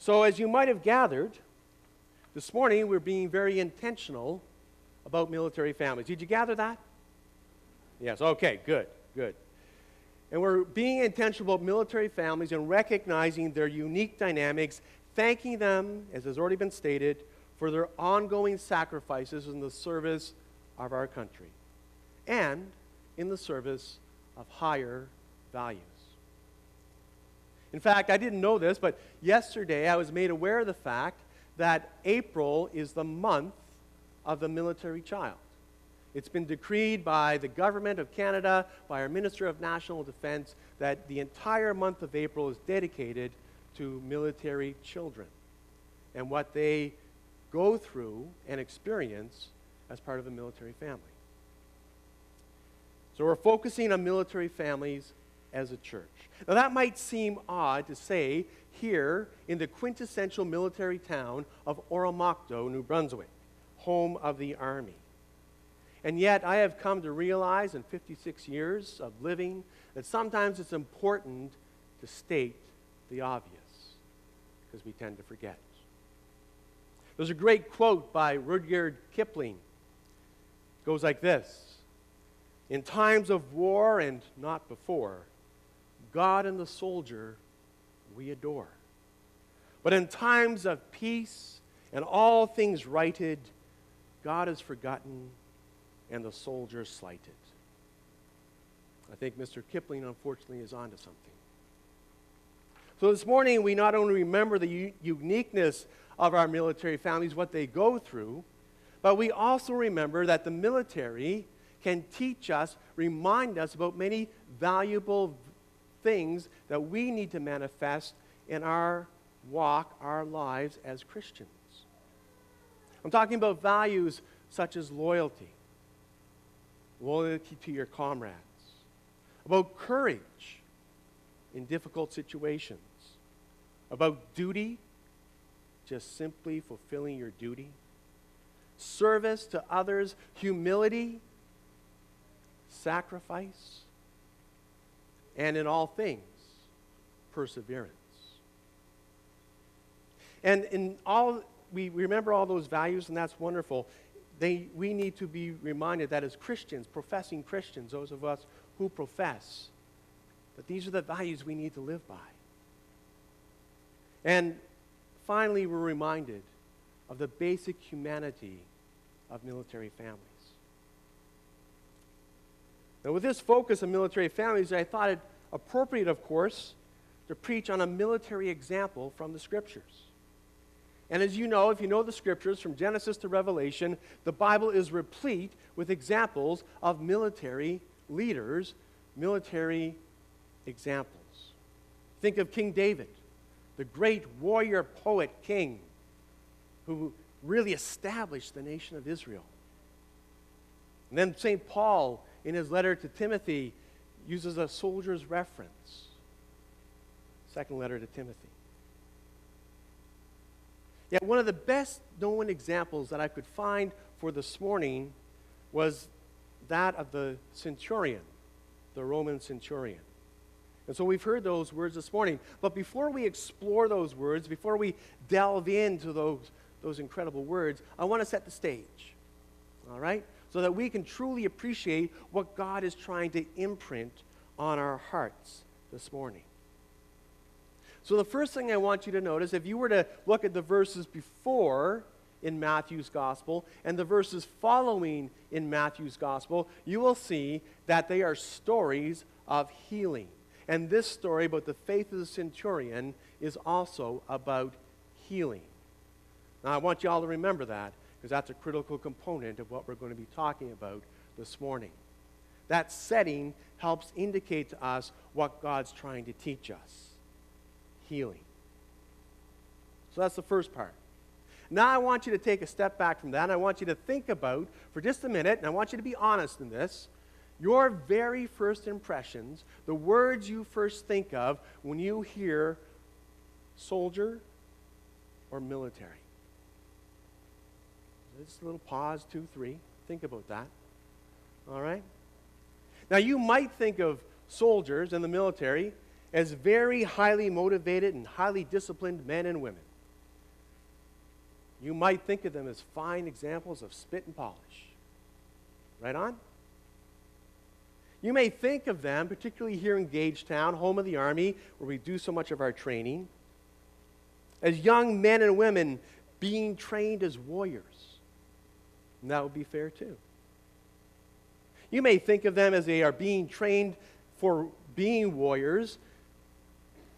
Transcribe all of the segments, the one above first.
So as you might have gathered, this morning we're being very intentional about military families. Did you gather that? Yes, okay, good. And we're being intentional about military families and recognizing their unique dynamics, thanking them, as has already been stated, for their ongoing sacrifices in the service of our country and in the service of higher values. In fact, I didn't know this, but yesterday I was made aware of the fact that April is the month of the military child. It's been decreed by the Government of Canada, by our Minister of National Defense, that the entire month of April is dedicated to military children and what they go through and experience as part of a military family. So we're focusing on military families as a church. Now that might seem odd to say here in the quintessential military town of Oromocto, New Brunswick, home of the Army. And yet I have come to realize in 56 years of living that sometimes it's important to state the obvious because we tend to forget. There's a great quote by Rudyard Kipling. It goes like this: "In times of war and not before, God and the soldier we adore. But in times of peace and all things righted, God is forgotten and the soldier slighted." I think Mr. Kipling, unfortunately, is onto something. So this morning, we not only remember the uniqueness of our military families, what they go through, but we also remember that the military can teach us, remind us about many valuable things that we need to manifest in our walk, our lives as Christians. I'm talking about values such as loyalty to your comrades, about courage in difficult situations, about duty, just simply fulfilling your duty, service to others, humility, sacrifice, and in all things, perseverance. And in all, we remember all those values, and that's wonderful. We need to be reminded that as Christians, professing Christians, those of us who profess, that these are the values we need to live by. And finally, we're reminded of the basic humanity of military families. Now, with this focus on military families, I thought it appropriate, of course, to preach on a military example from the Scriptures. And as you know, if you know the Scriptures, from Genesis to Revelation, the Bible is replete with examples of military leaders, military examples. Think of King David, the great warrior, poet, king, who really established the nation of Israel. And then St. Paul, in his letter to Timothy, uses a soldier's reference. Second letter to Timothy. Yet one of the best known examples that I could find for this morning was that of the centurion, the Roman centurion. And so we've heard those words this morning. But before we explore those words, before we delve into those incredible words, I want to set the stage. All right? So that we can truly appreciate what God is trying to imprint on our hearts this morning. So the first thing I want you to notice, if you were to look at the verses before in Matthew's Gospel and the verses following in Matthew's Gospel, you will see that they are stories of healing. And this story about the faith of the centurion is also about healing. Now, I want you all to remember that, because that's a critical component of what we're going to be talking about this morning. That setting helps indicate to us what God's trying to teach us. Healing. So that's the first part. Now I want you to take a step back from that, and I want you to think about, for just a minute, and I want you to be honest in this, your very first impressions, the words you first think of when you hear soldier or military. Just a little pause, 2, 3. Think about that. All right? Now you might think of soldiers in the military as very highly motivated and highly disciplined men and women. You might think of them as fine examples of spit and polish. Right on? You may think of them, particularly here in Gagetown, home of the Army, where we do so much of our training, as young men and women being trained as warriors. And that would be fair too. You may think of them as they are being trained for being warriors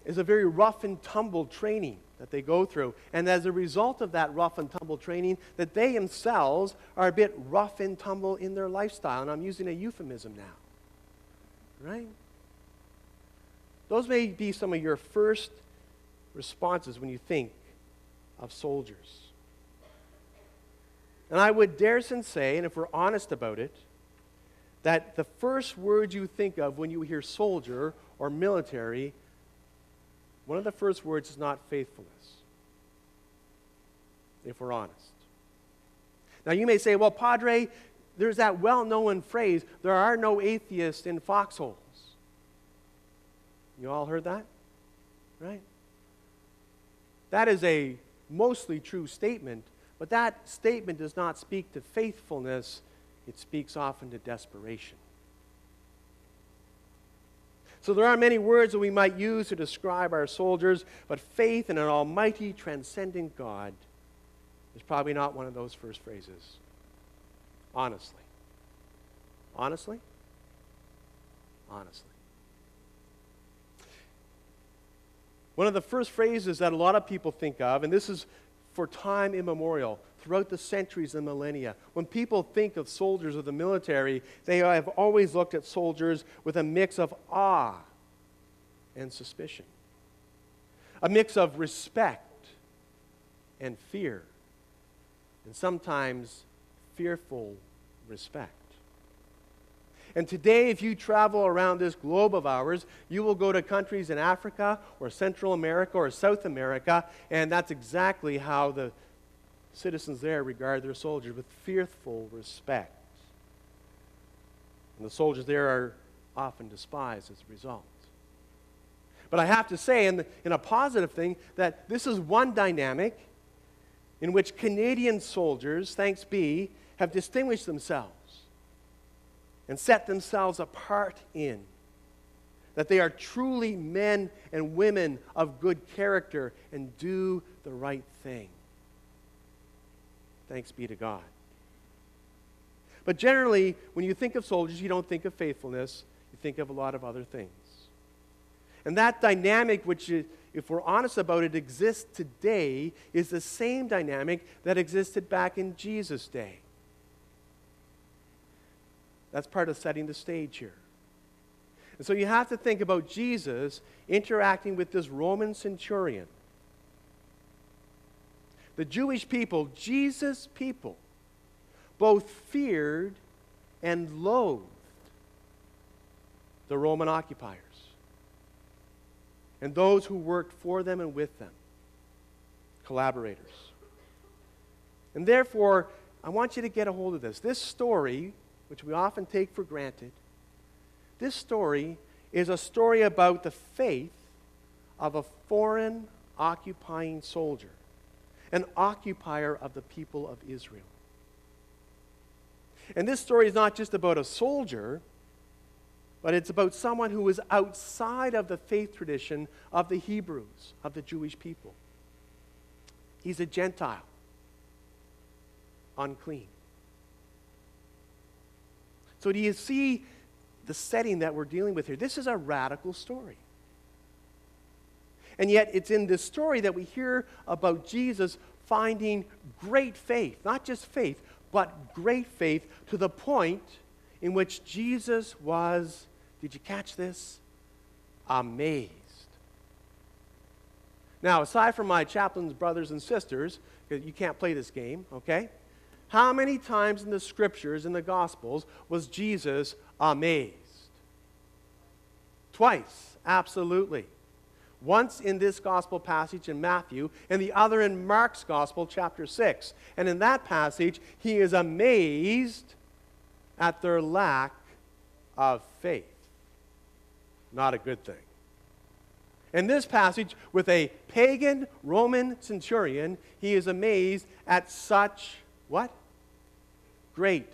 as a very rough and tumble training that they go through. And as a result of that rough and tumble training, that they themselves are a bit rough and tumble in their lifestyle. And I'm using a euphemism now. Right? Those may be some of your first responses when you think of soldiers. And I would dare say, and if we're honest about it, that the first word you think of when you hear soldier or military, one of the first words is not faithfulness, if we're honest. Now you may say, well, Padre, there's that well-known phrase, there are no atheists in foxholes. You all heard that? Right? That is a mostly true statement, but that statement does not speak to faithfulness. It speaks often to desperation. So there are many words that we might use to describe our soldiers, but faith in an almighty, transcendent God is probably not one of those first phrases. Honestly. Honestly? Honestly. One of the first phrases that a lot of people think of, and this is for time immemorial, throughout the centuries and millennia, when people think of soldiers of the military, they have always looked at soldiers with a mix of awe and suspicion, a mix of respect and fear, and sometimes fearful respect. And today, if you travel around this globe of ours, you will go to countries in Africa or Central America or South America, and that's exactly how the citizens there regard their soldiers, with fearful respect. And the soldiers there are often despised as a result. But I have to say, in a positive thing, that this is one dynamic in which Canadian soldiers, thanks be, have distinguished themselves and set themselves apart in. That they are truly men and women of good character and do the right thing. Thanks be to God. But generally, when you think of soldiers, you don't think of faithfulness. You think of a lot of other things. And that dynamic, which, if we're honest about it, exists today, is the same dynamic that existed back in Jesus' day. That's part of setting the stage here. And so you have to think about Jesus interacting with this Roman centurion. The Jewish people, Jesus' people, both feared and loathed the Roman occupiers and those who worked for them and with them, collaborators. And therefore, I want you to get a hold of this. This story, which we often take for granted, this story is a story about the faith of a foreign occupying soldier, an occupier of the people of Israel. And this story is not just about a soldier, but it's about someone who was outside of the faith tradition of the Hebrews, of the Jewish people. He's a Gentile, unclean. So do you see the setting that we're dealing with here? This is a radical story. And yet it's in this story that we hear about Jesus finding great faith, not just faith, but great faith to the point in which Jesus was, did you catch this? Amazed. Now, aside from my chaplain's brothers and sisters, because you can't play this game, okay? How many times in the scriptures, in the Gospels, was Jesus amazed? Twice, absolutely. Once in this gospel passage in Matthew, and the other in Mark's Gospel, chapter 6. And in that passage, he is amazed at their lack of faith. Not a good thing. In this passage, with a pagan Roman centurion, he is amazed at such, what? Great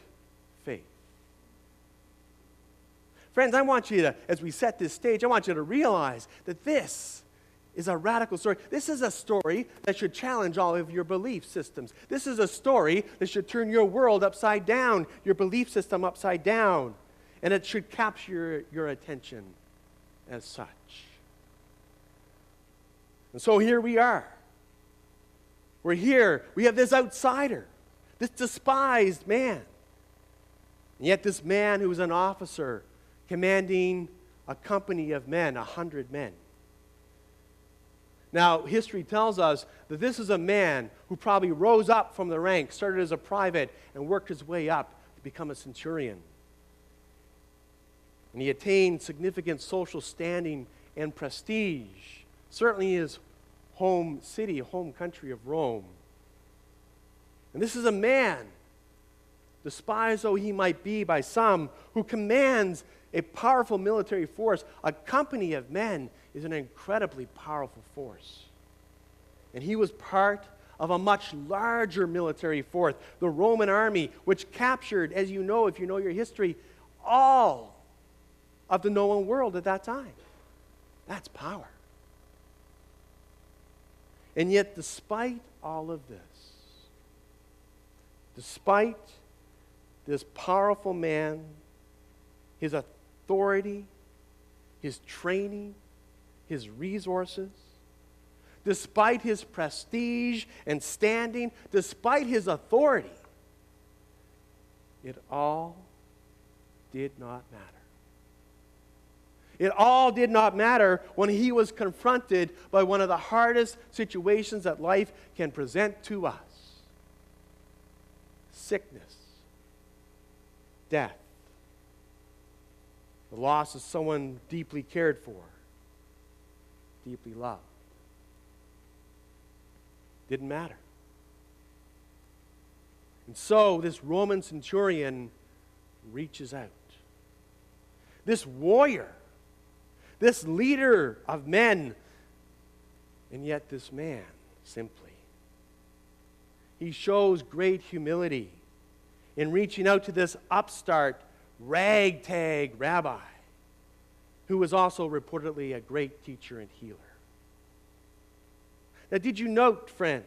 faith. Friends, I want you to, as we set this stage, I want you to realize that this is a radical story. This is a story that should challenge all of your belief systems. This is a story that should turn your world upside down, your belief system upside down, and it should capture your attention as such. And so here we are. We're here. We have this outsider, this despised man. And yet this man who is an officer commanding a company of men, 100 men. Now, history tells us that this is a man who probably rose up from the ranks, started as a private, and worked his way up to become a centurion. And he attained significant social standing and prestige, certainly his home city, home country of Rome. And this is a man, despised though he might be by some, who commands a powerful military force. A company of men is an incredibly powerful force. And he was part of a much larger military force, the Roman army, which captured, as you know, if you know your history, all of the known world at that time. That's power. And yet, despite all of this, despite this powerful man, his authority, his training, his resources, despite his prestige and standing, despite his authority, it all did not matter. It all did not matter when he was confronted by one of the hardest situations that life can present to us. Sickness, death, the loss of someone deeply cared for, deeply loved. Didn't matter. And so this Roman centurion reaches out. This warrior, this leader of men, and yet this man, simply, he shows great humility in reaching out to this upstart, ragtag rabbi, who was also reportedly a great teacher and healer. Now, did you note, friends,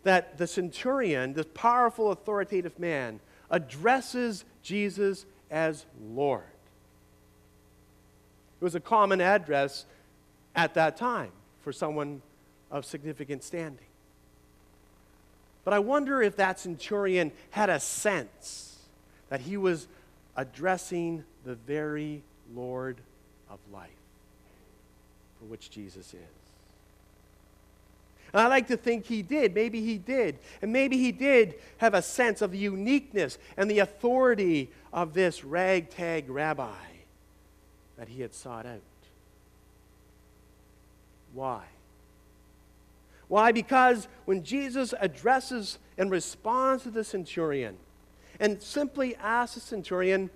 that the centurion, this powerful, authoritative man, addresses Jesus as Lord? It was a common address at that time for someone of significant standing. But I wonder if that centurion had a sense that he was addressing the very Lord of life, for which Jesus is. And I like to think he did. Maybe he did. And maybe he did have a sense of the uniqueness and the authority of this ragtag rabbi that he had sought out. Why? Why? Because when Jesus addresses and responds to the centurion and simply asks the centurion,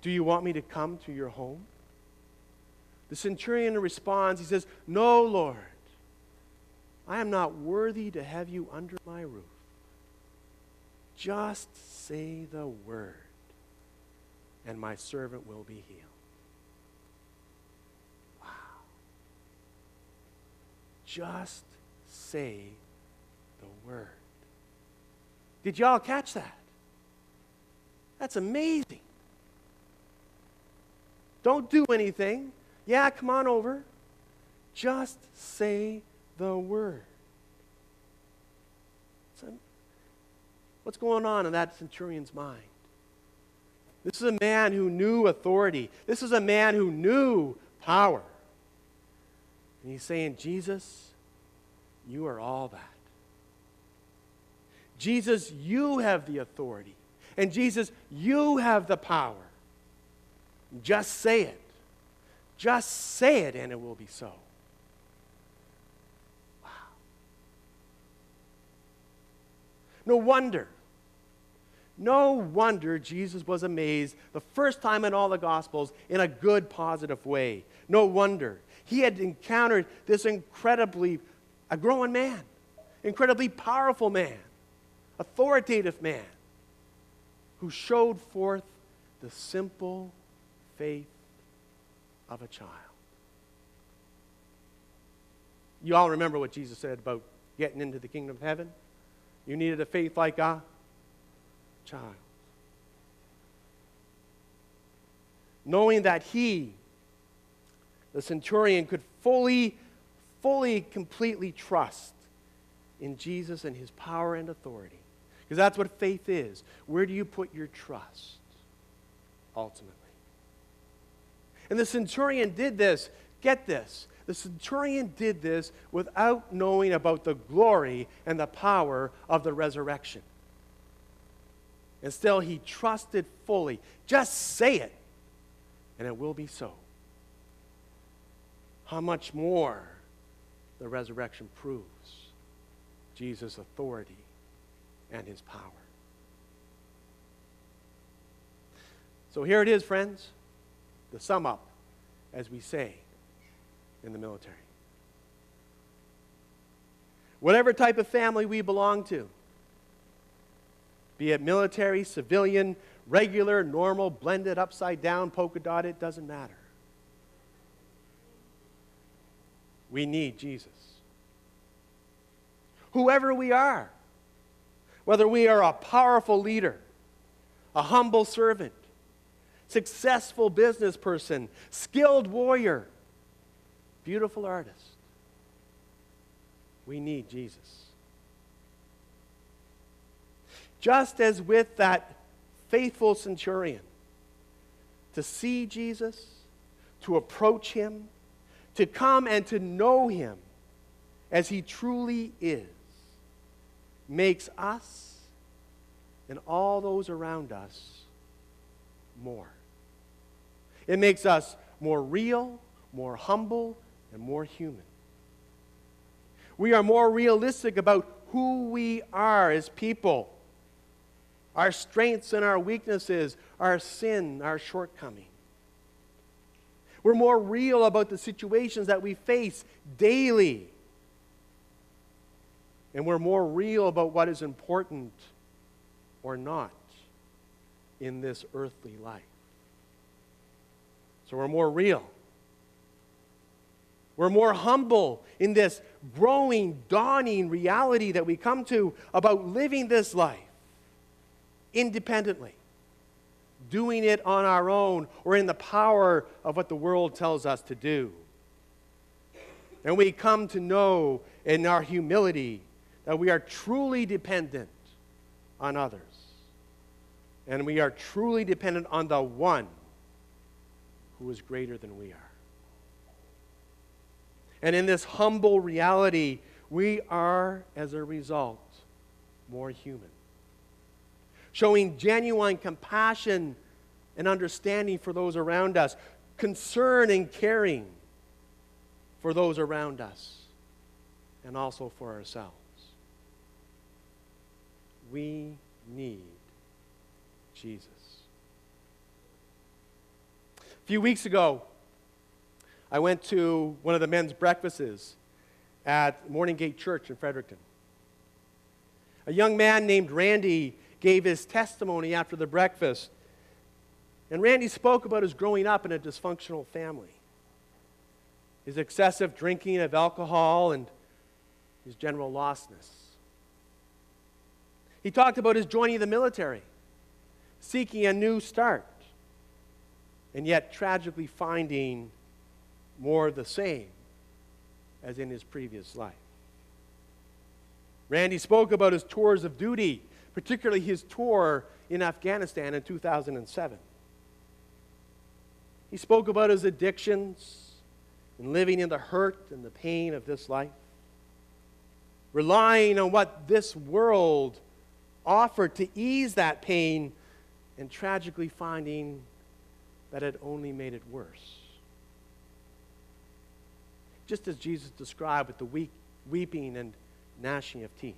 "Do you want me to come to your home?" The centurion responds, he says, "No, Lord. I am not worthy to have you under my roof. Just say the word, and my servant will be healed." Wow. Just say the word. Did y'all catch that? That's amazing. Don't do anything. Yeah, come on over. Just say the word. So, what's going on in that centurion's mind? This is a man who knew authority. This is a man who knew power. And he's saying, "Jesus, you are all that. Jesus, you have the authority. And Jesus, you have the power. Just say it. Just say it, and it will be so." Wow. No wonder Jesus was amazed the first time in all the Gospels in a good, positive way. No wonder. He had encountered this a growing man, incredibly powerful man, authoritative man, who showed forth the simple faith of a child. You all remember what Jesus said about getting into the kingdom of heaven? You needed a faith like a child. Knowing that he, the centurion, could fully, completely trust in Jesus and his power and authority. Because that's what faith is. Where do you put your trust, ultimately? And the centurion did this. Get this. The centurion did this without knowing about the glory and the power of the resurrection. And still, he trusted fully. Just say it, and it will be so. How much more the resurrection proves Jesus' authority and his power. So here it is, friends, the sum up, as we say in the military. Whatever type of family we belong to, be it military, civilian, regular, normal, blended, upside down, polka dotted, it doesn't matter. We need Jesus. Whoever we are, whether we are a powerful leader, a humble servant, successful business person, skilled warrior, beautiful artist, we need Jesus. Just as with that faithful centurion, to see Jesus, to approach him, to come and to know him as he truly is, makes us and all those around us more. It makes us more real, more humble, and more human. We are more realistic about who we are as people, our strengths and our weaknesses, our sin, our shortcoming. We're more real about the situations that we face daily. And we're more real about what is important or not in this earthly life. So we're more real. We're more humble in this growing, dawning reality that we come to about living this life independently, doing it on our own or in the power of what the world tells us to do. And we come to know in our humility that we are truly dependent on others. And we are truly dependent on the one who is greater than we are. And in this humble reality, we are, as a result, more human. Showing genuine compassion and understanding for those around us, concern and caring for those around us, and also for ourselves. We need Jesus. A few weeks ago, I went to one of the men's breakfasts at Morning Gate Church in Fredericton. A young man named Randy gave his testimony after the breakfast. And Randy spoke about his growing up in a dysfunctional family, his excessive drinking of alcohol, and his general lostness. He talked about his joining the military, seeking a new start, and yet tragically finding more of the same as in his previous life. Randy spoke about his tours of duty, particularly his tour in Afghanistan in 2007. He spoke about his addictions and living in the hurt and the pain of this life, relying on what this world offered to ease that pain, and tragically finding that it only made it worse. Just as Jesus described with the weeping and gnashing of teeth.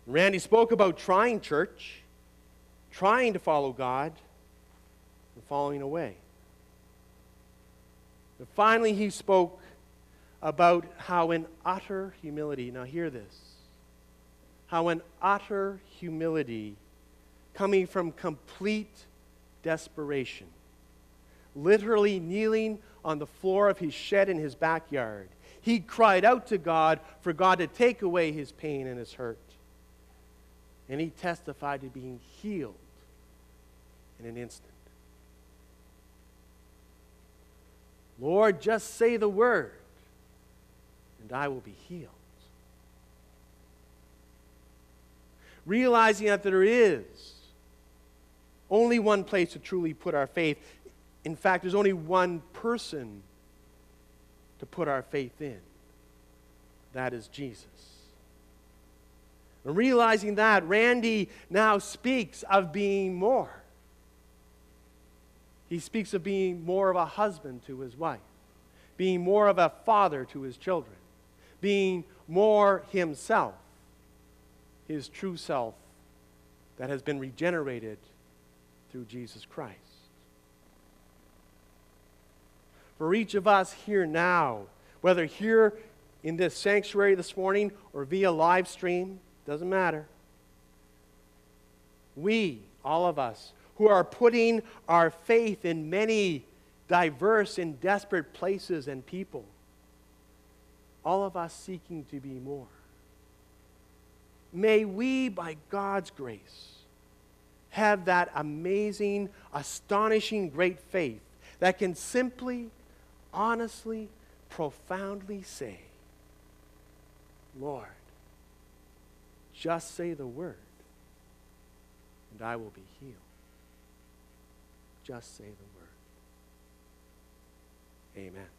Randy spoke about trying church, trying to follow God, and falling away. And finally, he spoke about how in utter humility, now hear this, how in utter humility, coming from complete desperation, literally kneeling on the floor of his shed in his backyard, he cried out to God for God to take away his pain and his hurt. And he testified to being healed in an instant. Lord, just say the word, and I will be healed. Realizing that there is only one place to truly put our faith. In fact, there's only one person to put our faith in. That is Jesus. And realizing that, Randy now speaks of being more. He speaks of being more of a husband to his wife, being more of a father to his children, being more himself, his true self that has been regenerated through Jesus Christ. For each of us here now, whether here in this sanctuary this morning or via live stream, doesn't matter. We, all of us, who are putting our faith in many diverse and desperate places and people, all of us seeking to be more. May we, by God's grace, have that amazing, astonishing, great faith that can simply, honestly, profoundly say, Lord, just say the word, and I will be healed. Just say the word. Amen.